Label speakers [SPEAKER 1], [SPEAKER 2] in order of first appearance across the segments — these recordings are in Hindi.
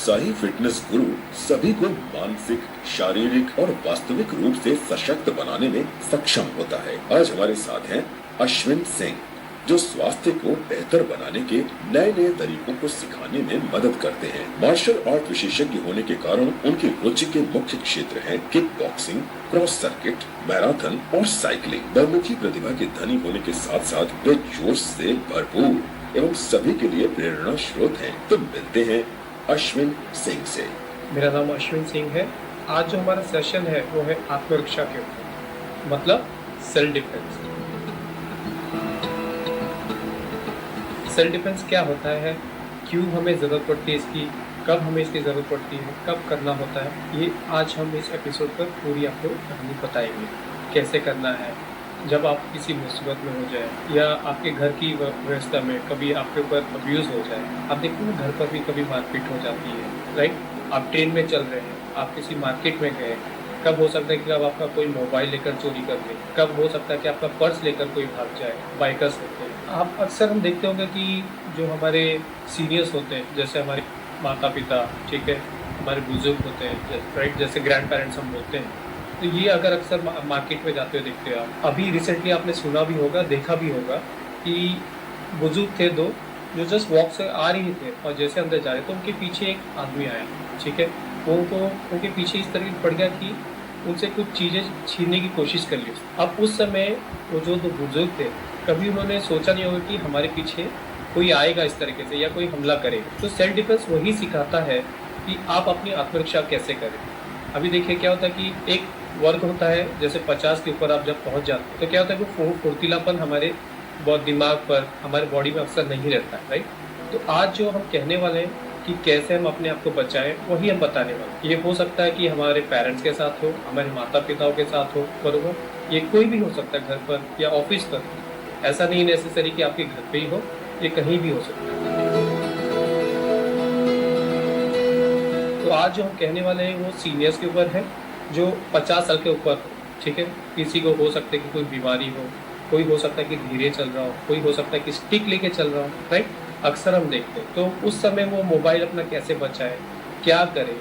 [SPEAKER 1] उत्साही फिटनेस गुरु सभी को मानसिक, शारीरिक और वास्तविक रूप से सशक्त बनाने में सक्षम होता है। आज हमारे साथ हैं अश्विन सिंह, जो स्वास्थ्य को बेहतर बनाने के नए नए तरीकों को सिखाने में मदद करते हैं। मार्शल आर्ट विशेषज्ञ होने के कारण उनकी रुचि के मुख्य क्षेत्र हैं kick boxing, cross circuit, marathon और साइकिलिंग। बहुमुखी प्रतिभा के धनी होने के साथ साथ वे जोश से भरपूर एवं सभी के लिए प्रेरणा स्रोत हैं। तो मिलते हैं अश्विन सिंह से।
[SPEAKER 2] मेरा नाम अश्विन सिंह है। आज जो हमारा सेशन है वो है आत्मरक्षा के ऊपर, मतलब सेल्फ डिफेंस। सेल्फ डिफेंस क्या होता है, क्यों हमें ज़रूरत पड़ती है इसकी, कब हमें इसकी ज़रूरत पड़ती है, कब करना होता है, ये आज हम इस एपिसोड पर पूरी आपको कहानी बताएंगे। कैसे करना है जब आप किसी मुसीबत में हो जाए या आपके घर की व्यवस्था में कभी आपके ऊपर अब्यूज़ हो जाए। आप देखते हैं घर पर भी कभी मारपीट हो जाती है, राइट। आप ट्रेन में चल रहे हैं, आप किसी मार्केट में गए, कब हो सकता है कि अब आपका कोई मोबाइल लेकर चोरी कर ले, कब हो सकता है कि आपका पर्स लेकर कोई भाग जाए। बाइकर्स होते हैं, आप अक्सर हम देखते होंगे कि जो हमारे सीनियर्स होते हैं, जैसे हमारे माता पिता, ठीक है, हमारे बुजुर्ग होते हैं, राइट, जैसे ग्रैंड पेरेंट्स हम बोलते हैं, तो ये अगर अक्सर मार्केट में जाते हुए देखते हो आप। अभी रिसेंटली आपने सुना भी होगा, देखा भी होगा कि बुजुर्ग थे दो जो जस्ट वॉक से आ रही थे और जैसे अंदर जा रहे तो उनके पीछे एक आदमी आया, ठीक है, वो उनके पीछे इस तरह पड़ गया कि उनसे कुछ चीज़ें छीनने की कोशिश कर ली। अब उस समय वो जो दो बुजुर्ग थे, कभी उन्होंने सोचा नहीं होगा कि हमारे पीछे कोई आएगा इस तरीके से या कोई हमला करेगा। तो सेल्फ डिफेंस वही सिखाता है कि आप अपनी आत्मरक्षा कैसे करें। अभी देखिए क्या होता है कि एक वर्ग होता है, जैसे 50 के ऊपर आप जब पहुंच जाते हैं तो क्या होता है कि फुर्तीलापन हमारे बहुत दिमाग पर, हमारे बॉडी में अक्सर नहीं रहता है, राइट। तो आज जो हम कहने वाले हैं कि कैसे हम अपने आप को बचाएं, वही हम बताने वाले। ये हो सकता है कि हमारे पेरेंट्स के साथ हो, हमारे माता पिताओं के साथ हो, बरोबर, ये कोई भी हो सकता है, घर पर या ऑफिस पर। ऐसा नहीं नेसेसरी कि आपके घर पे ही हो, ये कहीं भी हो सकता है। तो आज जो हम कहने वाले हैं वो सीनियर्स के ऊपर है, जो 50 साल के ऊपर, ठीक है। किसी को हो सकता है कि कोई बीमारी हो, कोई हो सकता है कि धीरे चल रहा हो, कोई हो सकता है कि स्टिक लेके चल रहा हो, राइट। अक्सर हम देखते हैं, तो उस समय वो मोबाइल अपना कैसे बचाए, क्या करे,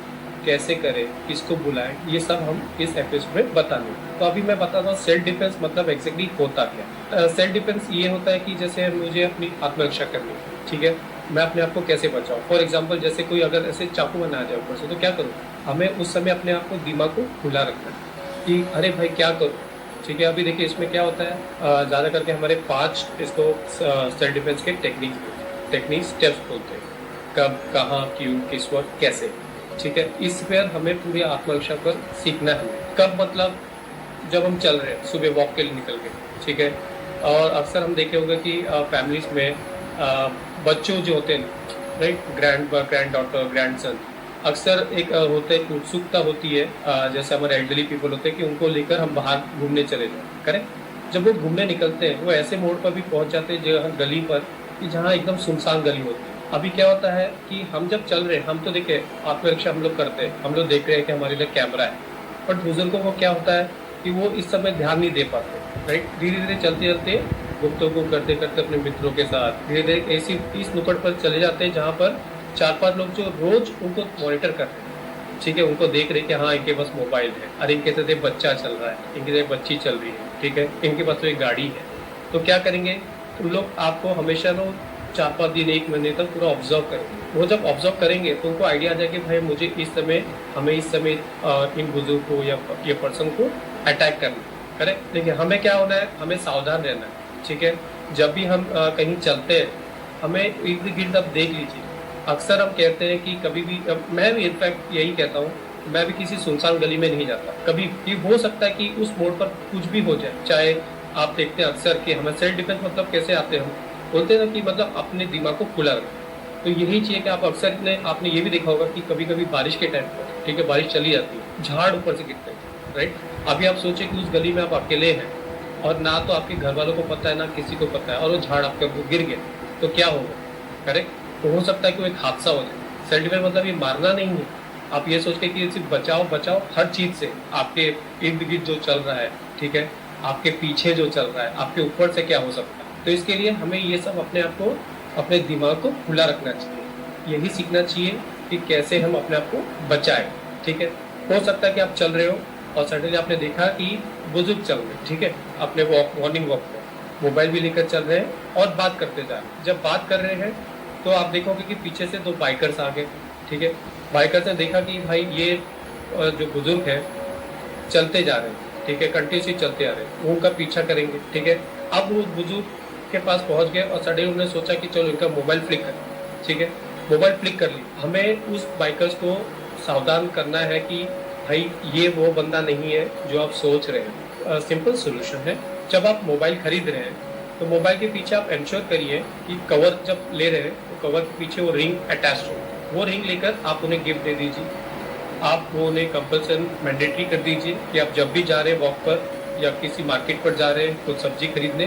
[SPEAKER 2] कैसे करे, किसको बुलाएं, ये सब हम इस एपिसोड में बताने। तो अभी मैं बताता हूँ सेल्फ डिफेंस मतलब एग्जैक्टली होता क्या। सेल्फ डिफेंस ये होता है कि जैसे मुझे अपनी आत्मरक्षा करनी है, ठीक है, मैं अपने आप को कैसे बचाऊँ। फॉर एग्जाम्पल, जैसे कोई अगर ऐसे चाकू बना आ जाए ऊपर से, तो क्या करूँ, हमें उस समय अपने आप को, दिमाग को खुला रखना है कि अरे भाई क्या करूँ, ठीक है। अभी देखिए इसमें क्या होता है, ज़्यादा करके हमारे 5 इसको सेल्फ डिफेंस के टेक्निक स्टेप्स बोलते हैं। कब, कहाँ, क्यों, किस वक्त, कैसे, ठीक है। इस पर हमें पूरी आत्मरक्षा पर सीखना है। कब मतलब जब हम चल रहे हैं, सुबह वॉक के लिए निकल गए, ठीक है। और अक्सर हम देखे होंगे कि फैमिलीज में बच्चों जो होते हैं, right, grand daughter, grand son, अक्सर एक होते हैं, उत्सुकता होती है, जैसे हमारे एल्डरली पीपल होते हैं कि उनको लेकर हम बाहर घूमने चले जाएं, करेक्ट। जब वो घूमने निकलते हैं, वो ऐसे मोड़ पर भी पहुंच जाते हैं जहाँ गली पर, कि जहाँ एकदम सुनसान गली होती है। अभी क्या होता है कि हम जब चल रहे हैं, हम तो देखे आत्मरक्षा हम लोग करते हैं, हम लोग देख रहे हैं कि हमारे इधर कैमरा है, बट बुजुर्गों को क्या होता है कि वो इस समय ध्यान नहीं दे पाते, राइट। धीरे धीरे चलते चलते, गुफ्तगू करते करते अपने मित्रों के साथ धीरे धीरे ऐसी इस नुकड़ पर चले जाते हैं जहाँ पर 4-5 लोग जो रोज उनको मॉनिटर करते हैं, ठीक है, उनको देख रहे कि हाँ इनके पास मोबाइल है, अरे इनके साथ एक बच्चा चल रहा है, इनके साथ बच्ची चल रही है, ठीक है, इनके पास तो एक गाड़ी है। तो क्या करेंगे उन लोग, आपको हमेशा ना 4-5 दिन, 1 महीने तक पूरा ऑब्जर्व करेंगे। वो जब ऑब्जर्व करेंगे तो उनको आइडिया आ जाए कि भाई मुझे इस समय, हमें इस समय इन बुजुर्ग को या ये पर्सन को अटैक करना, करेक्ट। लेकिन हमें क्या होना है, हमें सावधान रहना है, ठीक है। जब भी हम कहीं चलते हैं, हमें इर्द गिर्द अब देख लीजिए। अक्सर हम कहते हैं कि कभी भी, मैं भी इनफैक्ट यही कहता हूँ, मैं भी किसी सुनसान गली में नहीं जाता कभी। ये हो सकता है कि उस मोड़ पर कुछ भी हो जाए, चाहे आप देखते हैं अक्सर कि हमें सेल्फ डिफेंस मतलब कैसे आते हैं, हम बोलते हैं ना कि मतलब अपने दिमाग को खुला रखें। तो यही चाहिए कि आप अक्सर आपने ये भी देखा होगा कि कभी कभी बारिश के टाइम पर, ठीक है, बारिश चली जाती है, झाड़ ऊपर से गिरते हैं, राइट। अभी आप सोचिए कि उस गली में आप अकेले हैं और ना तो आपके घर वालों को पता है ना किसी को पता है, और वो झाड़ आपके ऊपर गिर गया, तो क्या होगा, करेक्ट। तो हो सकता है कि वो एक हादसा हो जाए। सेल्फ डिफेंस मतलब ये मारना नहीं है, आप ये सोच के कि सिर्फ बचाओ हर चीज से, आपके इर्द गिर्द जो चल रहा है, ठीक है, आपके पीछे जो चल रहा है, आपके ऊपर से क्या हो सकता है। तो इसके लिए हमें ये सब अपने आप को, अपने दिमाग को खुला रखना चाहिए, यही सीखना चाहिए कि कैसे हम अपने आप को बचाएं। ठीक है, हो सकता है कि आप चल रहे हो और सडनली आपने देखा कि बुजुर्ग चल रहे, ठीक है, अपने वॉक मॉर्निंग वॉक पे मोबाइल भी लेकर चल रहे हैं और बात करते जा रहे हैं। जब बात कर रहे हैं तो आप देखोगे कि पीछे से 2 बाइकर्स आ गए। ठीक है, बाइकर्स ने देखा कि भाई ये जो बुजुर्ग है चलते जा रहे हैं, ठीक है, कंटिन्यूसली चलते आ रहे हैं, वो उनका पीछा करेंगे। ठीक है, अब वो बुजुर्ग के पास पहुंच गए और सडनली उन्होंने सोचा कि चलो इनका मोबाइल फ्लिक कर। ठीक है, मोबाइल फ्लिक कर ली। हमें उस बाइकर्स को सावधान करना है कि भाई ये वो बंदा नहीं है जो आप सोच रहे हैं। सिंपल सोल्यूशन है, जब आप मोबाइल खरीद रहे हैं तो मोबाइल के पीछे आप इंश्योर करिए कि कवर जब ले रहे हैं तो कवर के पीछे वो रिंग अटैच हो, वो रिंग लेकर आप उन्हें गिफ्ट दे दीजिए। आप वो उन्हें कंपल्सन मैंडेटरी कर दीजिए कि आप जब भी जा रहे हैं वॉक पर या किसी मार्केट पर जा रहे हैं कुछ सब्जी खरीदने,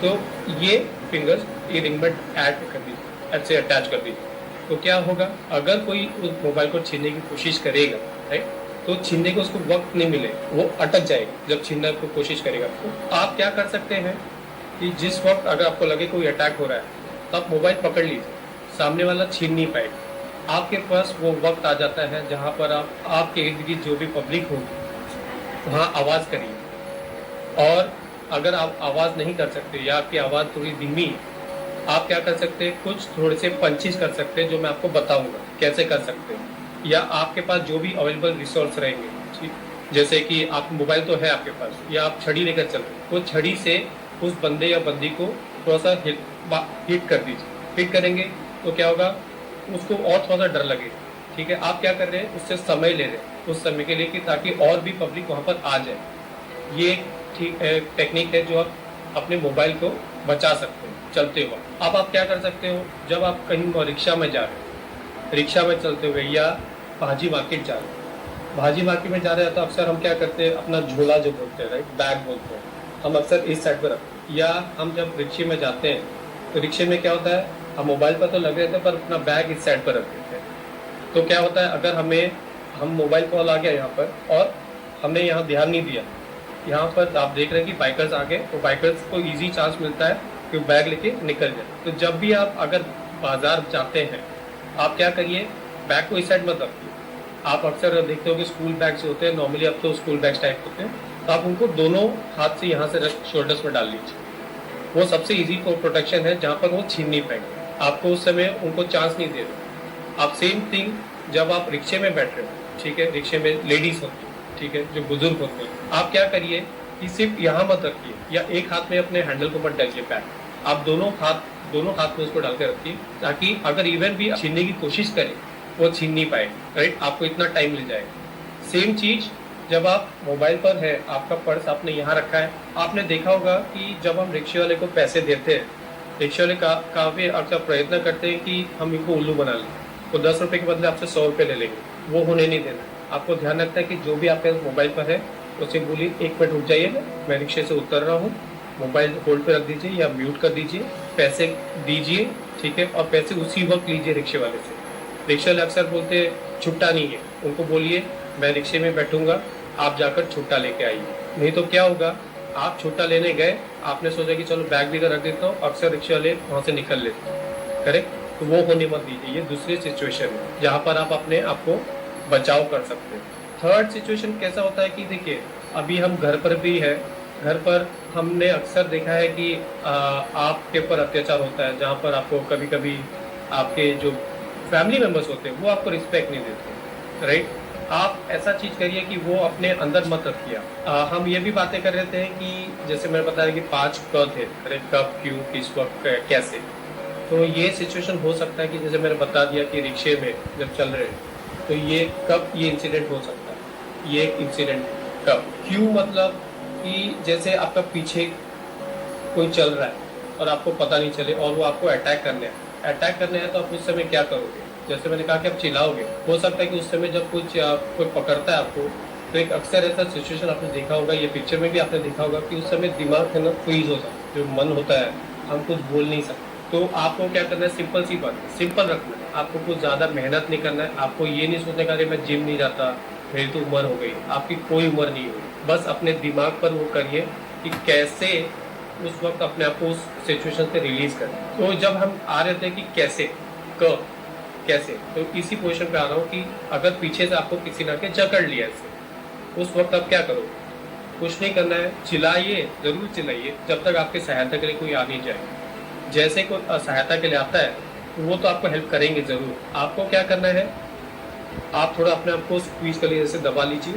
[SPEAKER 2] तो ये फिंगर्स ये रिंग में ऐड कर दीजिए, ऐसे अटैच कर दीजिए। तो क्या होगा, अगर कोई उस मोबाइल को छीनने की कोशिश करेगा, राइट, तो छीनने को उसको वक्त नहीं मिले, वो अटक जाएगा जब छीनने की कोशिश करेगा। तो आप क्या कर सकते हैं कि जिस वक्त अगर आपको लगे कोई अटैक हो रहा है तो आप मोबाइल पकड़ लीजिए, सामने वाला छीन नहीं पाएगा। आपके पास वो वक्त आ जाता है जहाँ पर आप आपके इर्द गिर्द जो भी पब्लिक होगी वहाँ आवाज़ करिए। और अगर आप आवाज़ नहीं कर सकते या आपकी आवाज़ थोड़ी धीमी है, आप क्या कर सकते हैं, कुछ थोड़े से पंचेस कर सकते हैं जो मैं आपको बताऊंगा कैसे कर सकते हैं। या आपके पास जो भी अवेलेबल रिसोर्स रहेंगे, ठीक, जैसे कि आप मोबाइल तो है आपके पास या आप छड़ी लेकर चल रहे, वो छड़ी से उस बंदे या बंदी को थोड़ा सा हिट कर दीजिए। हिट करेंगे तो क्या होगा, उसको और थोड़ा सा डर लगेगा। ठीक है, आप क्या कर रहे हैं, उससे समय ले रहे हैं उस समय के लिए कि ताकि और भी पब्लिक वहाँ पर आ जाए। ये ठीक टेक्निक है जो आप अपने मोबाइल को बचा सकते हैं चलते हुए। अब आप क्या कर सकते हो, जब आप कहीं रिक्शा में जा रहे हैं, रिक्शा में चलते हुए या भाजी मार्केट जा रहे हैं, भाजी मार्केट में जा रहे हैं तो अक्सर हम क्या करते हैं, अपना झोला जो बोलते हैं, राइट, बैग बोलते हैं, हम अक्सर इस साइड पर रखते हैं। या हम जब रिक्शे में जाते हैं तो रिक्शे में क्या होता है, हम मोबाइल पर तो लगे रहते हैं पर अपना बैग इस साइड पर रख देते हैं। तो क्या होता है, अगर हम मोबाइल कॉल आ गया यहाँ पर और हमने यहाँ ध्यान नहीं दिया, यहाँ पर आप देख रहे हैं कि बाइकर्स आ गए, तो बाइकर्स को ईजी चांस मिलता है कि बैग लेके निकल जाए। तो जब भी आप अगर बाजार जाते हैं, आप क्या करिए, बैग को इस साइड मत रखिए। आप अक्सर देखते हो कि स्कूल बैग्स होते हैं, नॉर्मली अब तो स्कूल बैग्स टाइप होते हैं, तो आप उनको दोनों हाथ से यहाँ से रख शोल्डर्स में डाल लीजिए। वो सबसे इजी प्रोटेक्शन है जहाँ पर वो छीन नहीं पाएंगे, आपको उस समय उनको चांस नहीं दे रहे। आप सेम थिंग जब आप रिक्शे में बैठ रहे हो, ठीक है, रिक्शे में लेडीज होती है, ठीक है, जो बुजुर्ग होते हैं, आप क्या करिए कि सिर्फ यहाँ मत रखिए या एक हाथ में अपने हैंडल को मत डालिए बैग, आप दोनों हाथ में उसको डाल के रखिए, ताकि अगर इवन भी छीनने की कोशिश करें वो छीन नहीं पाए, राइट, आपको इतना टाइम ले जाएगा। सेम चीज जब आप मोबाइल पर है, आपका पर्स आपने यहाँ रखा है, आपने देखा होगा कि जब हम रिक्शे वाले को पैसे देते हैं, रिक्शे वाले काफी अक्सर प्रयत्न करते हैं कि हम इनको उल्लू बना लें, तो 10 रुपए के बदले आपसे 100 रुपए ले लेंगे, वो होने नहीं देना। आपको ध्यान रखना है कि जो भी आपके मोबाइल पर है उसे बोलिए 1 मिनट रुक जाइए, मैं रिक्शे से उतर रहा हूँ, मोबाइल होल्ड पे रख दीजिए या म्यूट कर दीजिए, पैसे दीजिए, ठीक है, और पैसे उसी वक्त लीजिए रिक्शे वाले से। रिक्शे वाले अक्सर बोलते हैं छुट्टा नहीं है, उनको बोलिए मैं रिक्शे में बैठूंगा, आप जाकर छुट्टा लेके आइए। नहीं तो क्या होगा, आप छुट्टा लेने गए, आपने सोचा कि चलो बैग लेकर रख देता हूँ, अक्सर रिक्शे वाले वहाँ से निकल लेते हैं, करेक्ट, तो वो होने मत दीजिए। ये दूसरी सिचुएशन है जहाँ पर आप अपने आप को बचाव कर सकते हैं। थर्ड सिचुएशन कैसा होता है कि देखिए, अभी हम घर पर भी है, घर पर हमने अक्सर देखा है कि आपके ऊपर अत्याचार होता है, जहाँ पर आपको कभी कभी आपके जो फैमिली मेंबर्स होते हैं वो आपको रिस्पेक्ट नहीं देते, राइट। आप ऐसा चीज करिए कि वो अपने अंदर मत रखिए। हम ये भी बातें कर रहे थे कि जैसे मैंने बताया कि 5 क थे, कब, क्यों, किस वक्त, कैसे। तो ये सिचुएशन हो सकता है कि जैसे मैंने बता दिया कि रिक्शे में जब चल रहे हैं तो ये कब ये इंसिडेंट हो सकता है, ये इंसिडेंट कब, क्यों, मतलब कि जैसे आपका पीछे कोई चल रहा है और आपको पता नहीं चले और वो आपको अटैक करने हैं, तो आप उस समय क्या करोगे। जैसे मैंने कहा कि आप चिल्लाओगे, हो सकता है कि उस समय जब कोई पकड़ता है आपको, तो एक अक्सर ऐसा सिचुएशन आपने देखा होगा, ये पिक्चर में भी आपने देखा होगा कि उस समय दिमाग है ना फ्रीज होता है, जो मन होता है, हम कुछ बोल नहीं सकते। तो आपको क्या करना है, सिंपल सी बात, सिंपल रखना है, आपको कुछ ज़्यादा मेहनत नहीं करना है, आपको ये नहीं सोचने का कि मैं जिम नहीं जाता, मेरी तो उम्र हो गई, आपकी कोई उम्र नहीं हुई, बस अपने दिमाग पर वो करिए कि कैसे उस वक्त अपने आप को उस सिचुएशन से रिलीज करें। तो जब हम आ रहे थे कि कैसे, कैसे? तो इसी पोजीशन पे आ रहा हूँ कि अगर पीछे से आपको किसी ने आके जकड़ लिया ऐसे, उस वक्त आप क्या करो? कुछ नहीं करना है, चिल्लाइए, जरूर चिल्लाइए जब तक आपकी सहायता के लिए कोई आ नहीं जाए। जैसे कोई सहायता के लिए आता है वो तो आपको हेल्प करेंगे जरूर। आपको क्या करना है, आप थोड़ा अपने आप को स्क्वीज कर लीजिए, जैसे दबा लीजिए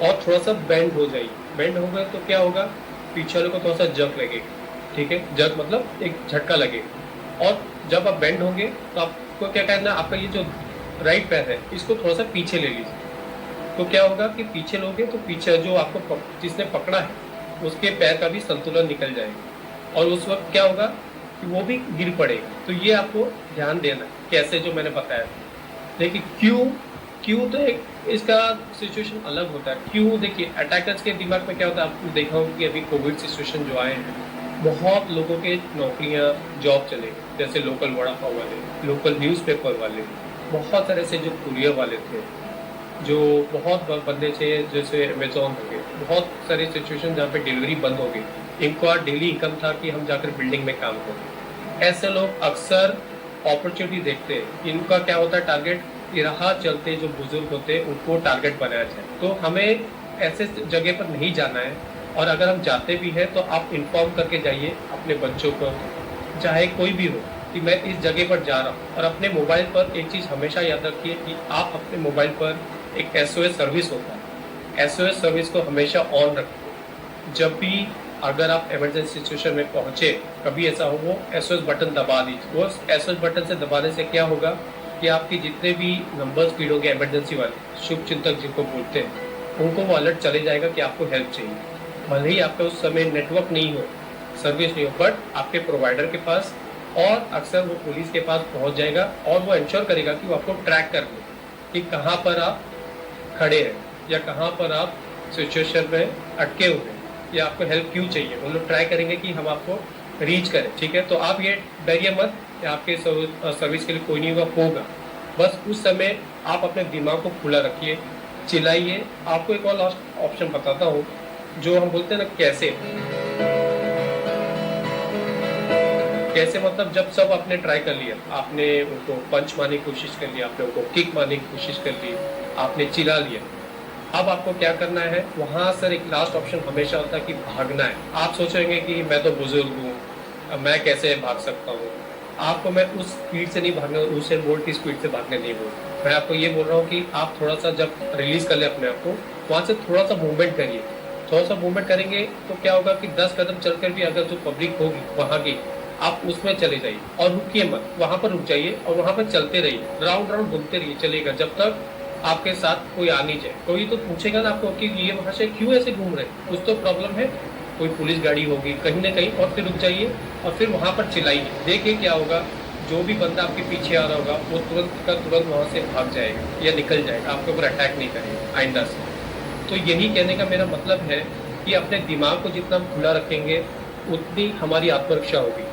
[SPEAKER 2] और थोड़ा सा बेंड हो जाइए। बेंड हो गए तो क्या होगा, पीछे वाले को थोड़ा सा जग लगेगा, ठीक है, जग मतलब एक झटका लगेगा। और जब आप बेंड होंगे तो आपको क्या करना है, आपका ये जो राइट पैर है इसको थोड़ा सा पीछे ले लीजिए। तो क्या होगा कि पीछे लोगे तो पीछे जो आपको जिसने पकड़ा है उसके पैर का भी संतुलन निकल जाएगा और उस वक्त क्या होगा कि वो भी गिर पड़ेगा। तो ये आपको ध्यान देना है कैसे, जो मैंने बताया। देखिए क्यों तो एक इसका सिचुएशन अलग होता है। क्यों, देखिए अटैकर्स के दिमाग में क्या होता है, आपने देखा होगा कि अभी कोविड सिचुएशन जो आए हैं, बहुत लोगों के नौकरियां, जॉब चले गए, जैसे लोकल वड़ा पाव वाले, लोकल न्यूज़पेपर वाले, बहुत सारे से जो कुरियर वाले थे, जो बहुत बंदे थे जैसे अमेजोन हो गए, बहुत सारी सिचुएशन जहाँ पे डिलीवरी बंद हो गई। इनका डेली इनकम था कि हम जाकर बिल्डिंग में काम करें। ऐसे लोग अक्सर अपॉर्चुनिटी देखते हैं। इनका क्या होता है टारगेट, राह चलते जो बुजुर्ग होते हैं उनको टारगेट बनाया जाए। तो हमें ऐसे जगह पर नहीं जाना है, और अगर हम जाते भी हैं तो आप इन्फॉर्म करके जाइए अपने बच्चों को, चाहे कोई भी हो, कि मैं इस जगह पर जा रहा हूँ। और अपने मोबाइल पर एक चीज़ हमेशा याद रखिए कि आप अपने मोबाइल पर एक SOS सर्विस होता है, SOS सर्विस को हमेशा ऑन रखें। जब भी अगर आप इमरजेंसी सिचुएशन में पहुंचे, कभी ऐसा हो, वो SOS बटन दबा दीजिए। वो SOS बटन से दबाने से क्या होगा कि आपके जितने भी नंबर्स फीड होंगे इमरजेंसी वाले, शुभ चिंतक जिनको बोलते हैं, उनको वो अलर्ट चले जाएगा कि आपको हेल्प चाहिए। भले ही आपका उस समय नेटवर्क नहीं हो, सर्विस नहीं हो, बट आपके प्रोवाइडर के पास और अक्सर वो पुलिस के पास पहुंच जाएगा और वो इंश्योर करेगा कि वो आपको ट्रैक कर ले कि कहाँ पर आप खड़े हैं या कहाँ पर आप सिचुएशन में अटके हुए हैं या आपको हेल्प क्यों चाहिए। वो लोग ट्राई करेंगे कि हम आपको रीच करें, ठीक है। तो आप ये डरिए मत कि आपके सर्विस के लिए कोई नहीं होगा। बस उस समय आप अपने दिमाग को खुला रखिए, चिल्लाइए। आपको एक और लास्ट ऑप्शन बताता हूँ, जो हम बोलते हैं ना कैसे मतलब जब सब आपने ट्राई कर लिया, आपने उनको पंच मारने की कोशिश कर ली, आपने उनको किक मारने की कोशिश कर ली, आपने चिल्ला लिया, अब आपको क्या करना है, वहां सर एक लास्ट ऑप्शन हमेशा होता है कि भागना है। आप सोचेंगे कि मैं तो बुजुर्ग हूँ, मैं कैसे भाग सकता हूँ। आपको मैं उस स्पीड से नहीं भागना, उसेन बोल्ट की स्पीड से भागने नहीं बोल, मैं आपको ये बोल रहा हूँ कि आप थोड़ा सा जब रिलीज कर ले अपने आप को, वहां से थोड़ा सा मूवमेंट करिए। थोड़ा सा मूवमेंट करेंगे तो क्या होगा कि 10 कदम चलकर भी अगर जो पब्लिक होगी वहां की, आप उसमें चले जाइए और रुकिए मत, वहां पर रुक जाइए और वहां पर चलते रहिए, राउंड राउंड घूमते रहिए, चलेगा जब तक आपके साथ कोई आ नहीं जाए। कोई तो पूछेगा ना आपको कि ये वहां से क्यों ऐसे घूम रहे, कुछ तो प्रॉब्लम है, कोई पुलिस गाड़ी होगी कहीं ना कहीं, और फिर रुक जाइए और फिर वहां पर चिल्लाइए। देखिए क्या होगा, जो भी बंदा आपके पीछे आ रहा होगा वो तुरंत का तुरंत वहां से भाग जाएगा या निकल जाएगा, आपके ऊपर अटैक नहीं करेगा आइंदा से। तो यही कहने का मेरा मतलब है कि अपने दिमाग को जितना हम खुला रखेंगे उतनी हमारी आत्मरक्षा होगी।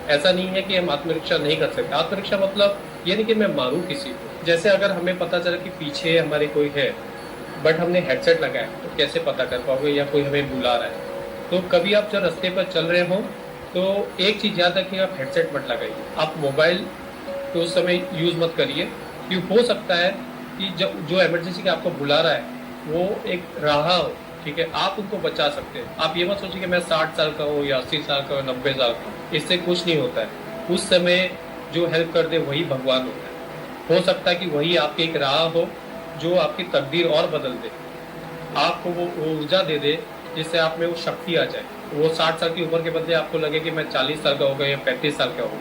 [SPEAKER 2] ऐसा नहीं है कि हम आत्मरक्षा नहीं कर सकते। आत्मरक्षा मतलब ये नहीं कि मैं मारूं किसी को। जैसे अगर हमें पता चला कि पीछे हमारे कोई है बट हमने हेडसेट लगाया, तो कैसे पता कर पाओगे या कोई हमें बुला रहा है। तो कभी आप जब रास्ते पर चल रहे हो तो एक चीज़ याद रखिए, आप हेडसेट मत लगाइए, आप मोबाइल तो उस समय यूज़ मत करिए, क्योंकि हो सकता है कि जो इमरजेंसी का आपको बुला रहा है वो एक राह हो, ठीक है, आप उनको बचा सकते हैं। आप ये मत सोचिए कि मैं 60 साल का हूँ या 80 साल का हूँ, 90 साल का हूँ, इससे कुछ नहीं होता है। उस समय जो हेल्प कर दे वही भगवान होता है। हो सकता है कि वही आपकी एक राह हो जो आपकी तकदीर और बदल दे, आपको वो ऊर्जा दे दे जिससे आप में वो शक्ति आ जाए। वो 60 साल की उम्र के बदले आपको लगे कि मैं 40 साल का हो गया या 35 साल का हो गया।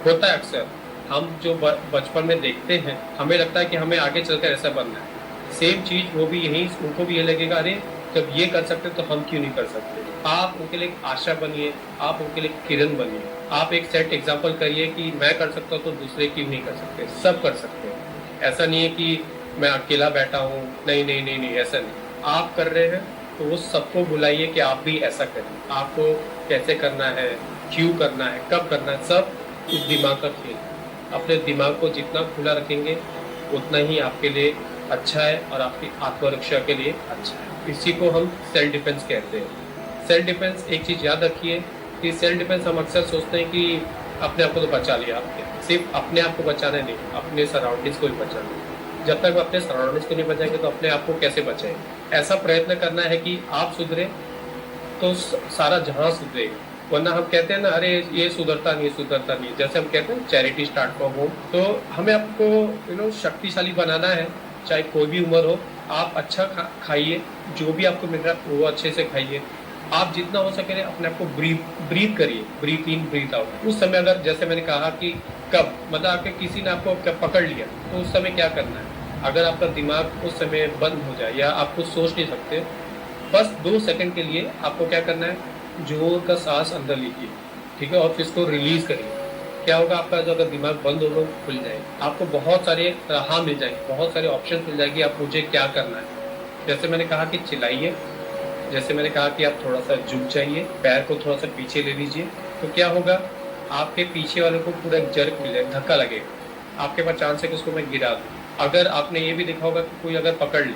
[SPEAKER 2] होता है अक्सर, हम जो बचपन में देखते हैं हमें लगता है कि हमें आगे चलकर ऐसा बनना है। सेम चीज़ वो भी यही, उनको भी ये लगेगा अरे जब ये कर सकते तो हम क्यों नहीं कर सकते। आप उनके लिए आशा बनिए, आप उनके लिए किरण बनिए, आप एक सेट एग्जाम्पल करिए कि मैं कर सकता हूँ तो दूसरे क्यों नहीं कर सकते, सब कर सकते हैं। ऐसा नहीं है कि मैं अकेला बैठा हूँ, नहीं नहीं नहीं नहीं, ऐसा नहीं। आप कर रहे हैं तो वो सबको बुलाइए कि आप भी ऐसा करें। आपको कैसे करना है, क्यों करना है, कब करना है, सब उस दिमाग का खेल। अपने दिमाग को जितना खुला रखेंगे उतना ही आपके लिए अच्छा है और आपकी आत्मरक्षा के लिए अच्छा है। इसी को हम सेल्फ डिफेंस कहते हैं। सेल्फ डिफेंस, एक चीज़ याद रखिए कि सेल्फ डिफेंस हम अक्सर सोचते हैं कि अपने आप को तो बचा लिया आपने, सिर्फ अपने आप को बचाना नहीं, अपने सराउंडिंग्स को भी बचाना। जब तक अपने सराउंडिंग्स को नहीं बचाएंगे तो अपने आप को कैसे बचाएंगे? ऐसा प्रयत्न करना है कि आप सुधरे तो सारा जहां सुधरेगा। वरना हम कहते हैं ना, अरे ये सुधरता नहीं सुधरता नहीं, जैसे हम कहते हैं चैरिटी स्टार्ट फ्रॉम होम। तो हमें आपको शक्तिशाली बनाना है, चाहे कोई भी उम्र हो। आप अच्छा खाइए, जो भी आपको मिल रहा है वो अच्छे से खाइए। आप जितना हो सके अपने आप को ब्रीथ करिए, ब्रीथ इन ब्रीथ आउट। उस समय अगर जैसे मैंने कहा कि कब मतलब आपके किसी ने आपको पकड़ लिया तो उस समय क्या करना है? अगर आपका दिमाग उस समय बंद हो जाए या आप कुछ सोच नहीं सकते, बस 2 सेकंड के लिए आपको क्या करना है, जोर का सांस अंदर लीजिए, ठीक है, और फिर इसको रिलीज करिए। क्या होगा, आपका जो अगर दिमाग बंद होगा खुल जाएगा। आपको बहुत सारे राह मिल जाएंगे, बहुत सारे ऑप्शन मिल जाएगी, आप मुझे क्या करना है। जैसे मैंने कहा कि चिल्लाइए, जैसे मैंने कहा कि आप थोड़ा सा झुक जाइए, पैर को थोड़ा सा पीछे ले लीजिए। तो क्या होगा, आपके पीछे वाले को पूरा एक जर्क मिल जाएगा, धक्का लगेगा। आपके पास चांस है कि उसको मैं गिरा दूँ। अगर आपने ये भी देखा होगा कि कोई अगर पकड़ ले,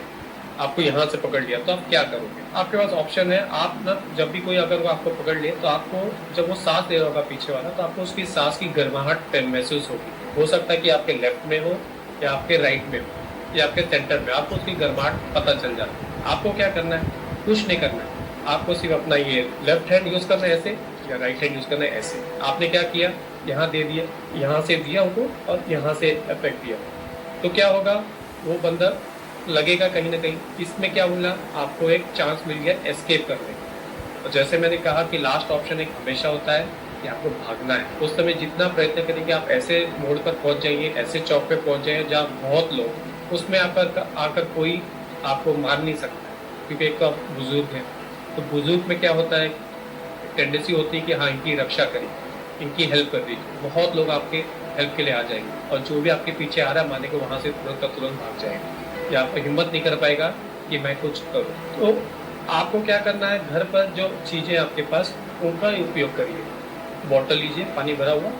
[SPEAKER 2] आपको यहाँ से पकड़ लिया, तो आप क्या करोगे? आपके पास ऑप्शन है, आप ना जब भी कोई अगर वो आपको पकड़ ले तो आपको जब वो सांस ले रहा होगा पीछे वाला, तो आपको उसकी सांस की गर्माहट महसूस होगी। हो सकता है कि आपके लेफ्ट में हो या आपके राइट में हो या आपके सेंटर में, आपको उसकी गर्माहट पता चल जाती है। आपको क्या करना है? कुछ नहीं करना है, आपको सिर्फ अपना ये लेफ्ट हैंड यूज करना है ऐसे, या राइट हैंड यूज करना है ऐसे। आपने क्या किया, यहाँ दे दिया, यहाँ से दिया उनको और यहाँ से इफेक्ट दिया, तो क्या होगा, वो बंदा लगेगा कहीं ना कहीं। इसमें क्या बोला, आपको एक चांस मिल गया एस्केप करने का। और जैसे मैंने कहा कि लास्ट ऑप्शन एक हमेशा होता है कि आपको भागना है। उस समय जितना प्रयत्न करेंगे आप ऐसे मोड़ पर पहुंच जाइए, ऐसे चौक पे पहुंच जाइए जहाँ बहुत लोग, उसमें आकर कोई आपको मार नहीं सकता, क्योंकि एक तो आप बुजुर्ग हैं। तो बुजुर्ग में क्या होता है, टेंडेंसी होती है कि हाँ इनकी रक्षा करें, इनकी हेल्प कर दीजिए। बहुत लोग आपके हेल्प के लिए आ जाएंगे और जो भी आपके पीछे आ रहा है माने को वहाँ से तुरंत का तुरंत भाग जाएगा, या आपको हिम्मत नहीं कर पाएगा कि मैं कुछ करूँ। तो आपको क्या करना है, घर पर जो चीज़ें आपके पास उनका उपयोग करिए। बॉटल लीजिए पानी भरा हुआ,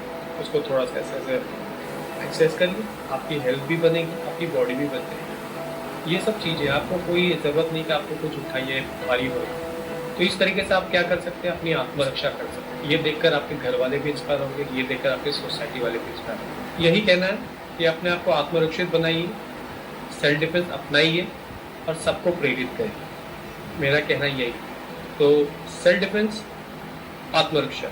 [SPEAKER 2] उसको थोड़ा सा ऐसे ऐसे एक्सरसाइज करिए, आपकी हेल्थ भी बनेगी, आपकी बॉडी भी बन जाएगी। ये सब चीज़ें, आपको कोई ज़रूरत नहीं कि आपको कुछ उठाइए भारी हो। तो इस तरीके से आप क्या कर सकते हैं, अपनी आत्मरक्षा कर सकते हैं। ये देखकर आपके घर वाले भी इंस्पायर होंगे, ये देखकर आपके सोसाइटी वाले भी इंस्पायर होंगे। यही कहना है कि अपने आप को आत्मरक्षित बनाइए, सेल्फ डिफेंस अपनाइए और सबको प्रेरित करिए। मेरा कहना यही। तो सेल्फ डिफेंस, आत्मरक्षा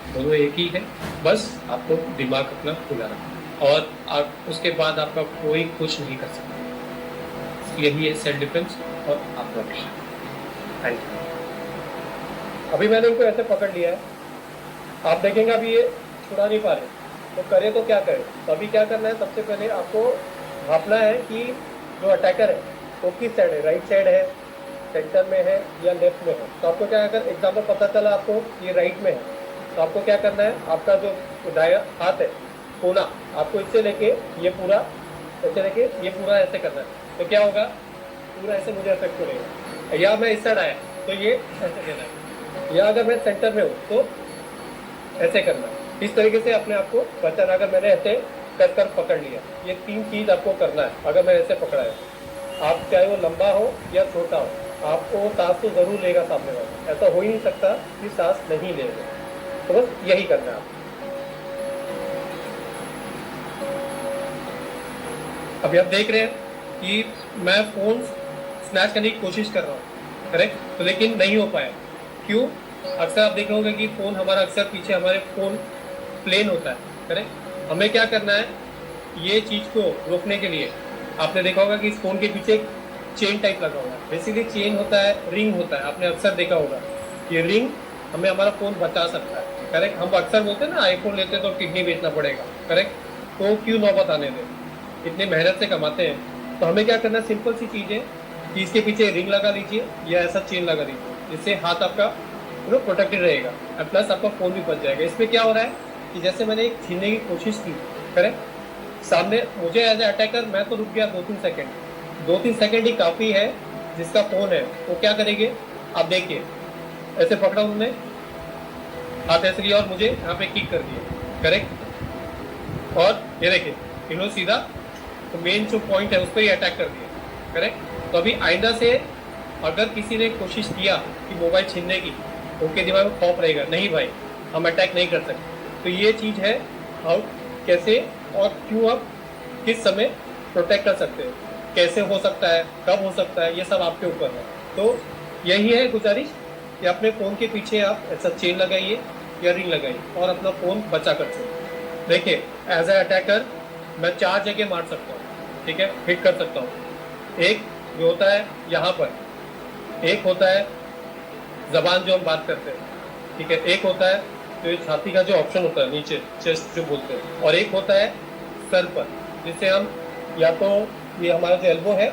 [SPEAKER 2] दोनों एक ही है, बस आपको दिमाग अपना खुला रखना और आप उसके बाद आपका कोई कुछ नहीं कर सकता। यही है सेल्फ डिफेंस और आत्मरक्षा। Thank you. अभी मैंने इनको ऐसे पकड़ लिया है, आप देखेंगे अभी ये छुड़ा नहीं पा रहे, तो करें तो क्या करें। तो अभी क्या करना है, सबसे पहले आपको भापना है कि जो अटैकर है वो किस साइड है, राइट साइड है, सेंटर में है या लेफ्ट में है। तो आपको क्या, अगर एग्जाम्पल पता चला आपको ये राइट में है, तो आपको क्या करना है, आपका जो दाया हाथ है कोना, आपको इससे लेके ये पूरा ऐसे लेके ये पूरा ऐसे करना है। तो क्या होगा, पूरा ऐसे मुझे इफेक्ट करेगा। या मैं इस साइड आया तो ये ऐसे देना है, या अगर मैं सेंटर में हूँ तो ऐसे करना है। इस तरीके से अपने आप को बचाना। अगर मैंने ऐसे कर पकड़ लिया, ये 3 चीज़ आपको करना है। अगर मैं ऐसे पकड़ा है, आप चाहे वो लंबा हो या छोटा हो, आपको सांस तो जरूर लेगा सामने वाला, ऐसा हो ही नहीं सकता कि सांस नहीं लेगा। तो बस यही करना है आप। अभी आप देख रहे हैं कि मैं फोन स्नैच करने की कोशिश कर रहा हूँ, करेक्ट, तो लेकिन नहीं हो पाया। क्यों? अक्सर आप देख होंगे कि फोन हमारा अक्सर पीछे हमारे फोन प्लेन होता है, करेक्ट। हमें क्या करना है, ये चीज को रोकने के लिए आपने देखा होगा कि इस फोन के पीछे एक चेन टाइप लगा हुआ है। बेसिकली चेन होता है, रिंग होता है, आपने अक्सर देखा होगा। ये रिंग हमें हमारा फोन बचा सकता है, करेक्ट। हम अक्सर बोलते हैं ना, आईफोन लेते तो किडनी बेचना पड़ेगा, करेक्ट, तो क्यों नौबत आने दें, इतनी मेहनत से कमाते हैं। तो हमें क्या करना है, सिंपल सी चीज़ है कि इसके पीछे रिंग लगा लीजिए या ऐसा चेन लगा दीजिए, जिससे हाथ आपका प्रोटेक्टेड रहेगा और प्लस आपका फोन भी बच जाएगा। इसमें क्या हो रहा है कि जैसे मैंने एक छीनने की कोशिश की, करेक्ट, सामने मुझे एज ए अटैकर मैं तो रुक गया 2-3 सेकंड। 2-3 सेकंड ही काफ़ी है। जिसका फोन है वो क्या करेंगे, आप देखिए, ऐसे पकड़ा उन्होंने, हाथ ऐसे लिया और मुझे यहाँ पे किक कर दिया, करेक्ट। और ये देखिए इन्होंने सीधा तो मेन जो पॉइंट है उस पर ही अटैक कर दिया, करेक्ट। तो अभी आइंदा से अगर किसी ने कोशिश किया कि मोबाइल छीनने की, उनके दिमाग में खौफ रहेगा, नहीं भाई हम अटैक नहीं कर सकते। तो ये चीज़ है हाउ कैसे और क्यों आप किस समय प्रोटेक्ट कर सकते हैं, कैसे हो सकता है, कब हो सकता है, ये सब आपके ऊपर है। तो यही है गुजारिश कि अपने फ़ोन के पीछे आप ऐसा चेन लगाइए या रिंग लगाइए और अपना फ़ोन बचा कर सकते। देखिए एज ए अटैकर मैं 4 जगह मार सकता हूँ, ठीक है, हिट कर सकता हूँ। एक जो होता है यहाँ पर, एक होता है जबान जो हम बात करते हैं, ठीक है, एक होता है तो ये छाती का जो ऑप्शन होता है नीचे, चेस्ट जो बोलते हैं, और एक होता है सर पर, जिसे हम या तो ये हमारा जो एल्बो है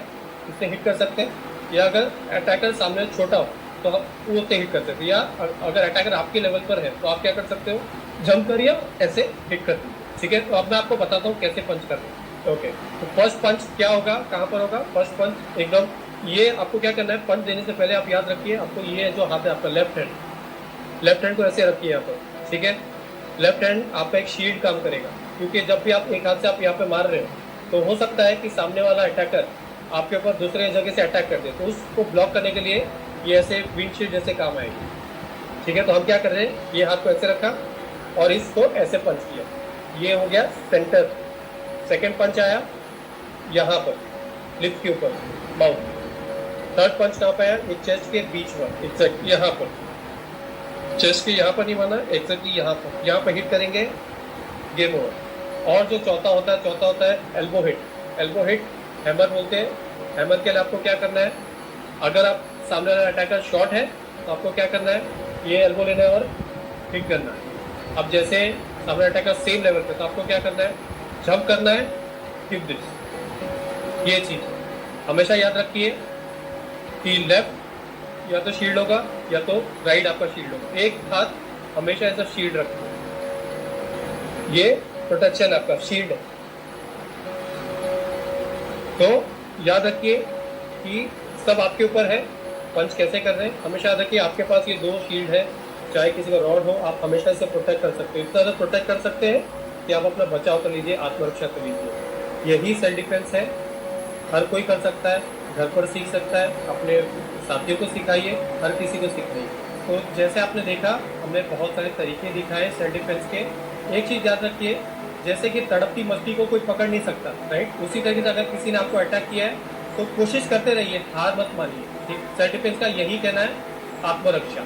[SPEAKER 2] इससे हिट कर सकते हैं, या अगर अटैकर सामने छोटा हो तो हम वो से हिट कर सकते हैं, या अगर अटैकर आपके लेवल पर है तो आप क्या कर सकते हो, जंप करिए ऐसे हिट कर दीजिए, ठीक है। तो अब मैं आपको बताता हूँ कैसे पंच करना है। ओके, तो फर्स्ट पंच क्या होगा, कहाँ पर होगा, फर्स्ट पंच एकदम, ये आपको क्या करना है, पंच देने से पहले आप याद रखिए, आपको ये जो हाथ है आपका लेफ्ट हैंड को ऐसे रखिए यहाँ पर, ठीक है। लेफ्ट हैंड आपका एक शील्ड काम करेगा, क्योंकि जब भी आप एक हाथ से आप यहाँ पे मार रहे हो तो हो सकता है कि सामने वाला अटैकर आपके ऊपर दूसरे जगह से अटैक कर दे, तो उसको ब्लॉक करने के लिए ये ऐसे विंडशील्ड जैसे काम आएगी, ठीक है। तो हम क्या कर रहे हैं, ये हाथ को ऐसे रखा और इसको ऐसे पंच किया, ये हो गया सेंटर। सेकेंड पंच आया यहाँ पर लिप्स के ऊपर, माउथ। थर्ड पंच कहाँ पे आया, ये चेस्ट के बीच में, एग्जैक्ट यहाँ पर, चेस्ट के यहाँ पर नहीं माना, एग्जैक्टली यहाँ पर हिट करेंगे, गेम ओवर। और जो चौथा होता है एल्बो हिट, हैमर बोलते हैं। हैमर के लिए आपको क्या करना है, अगर आप सामने वाला अटैकर शॉर्ट है तो आपको क्या करना है, ये एल्बो लेना है और हिट करना है। अब जैसे सामने अटैकर सेम लेवल पे, तो आपको क्या करना है, जंप करना है, हिट दिस। ये चीज हमेशा याद रखिए कि लेफ्ट या तो शील्ड होगा या तो राइट आपका शील्ड होगा, एक हाथ हमेशा ऐसा शील्ड रखना है, ये प्रोटेक्शन आपका शील्ड है। तो याद रखिए कि सब आपके ऊपर है, पंच कैसे कर रहे हैं हमेशा याद रखिए, आपके पास ये 2 शील्ड है, चाहे किसी का रॉड हो, आप हमेशा इसे प्रोटेक्ट कर सकते हो, इस तरह प्रोटेक्ट कर सकते हैं कि आप अपना बचाव कर लीजिए, आत्मरक्षा कर लीजिए। यही सेल्फ डिफेंस है, हर कोई कर सकता है, घर पर सीख सकता है, अपने साथियों को सिखाइए, हर किसी को सिखाइए। तो जैसे आपने देखा, हमने बहुत सारे तरीके दिखाए सेल्फ डिफेंस के। एक चीज़ याद रखिए, जैसे कि तड़पती मछली को कोई पकड़ नहीं सकता, राइट, उसी तरीके से अगर किसी ने आपको अटैक किया है तो कोशिश करते रहिए, हार मत मानिए। सेल्फ डिफेंस का यही कहना है, आत्मरक्षा।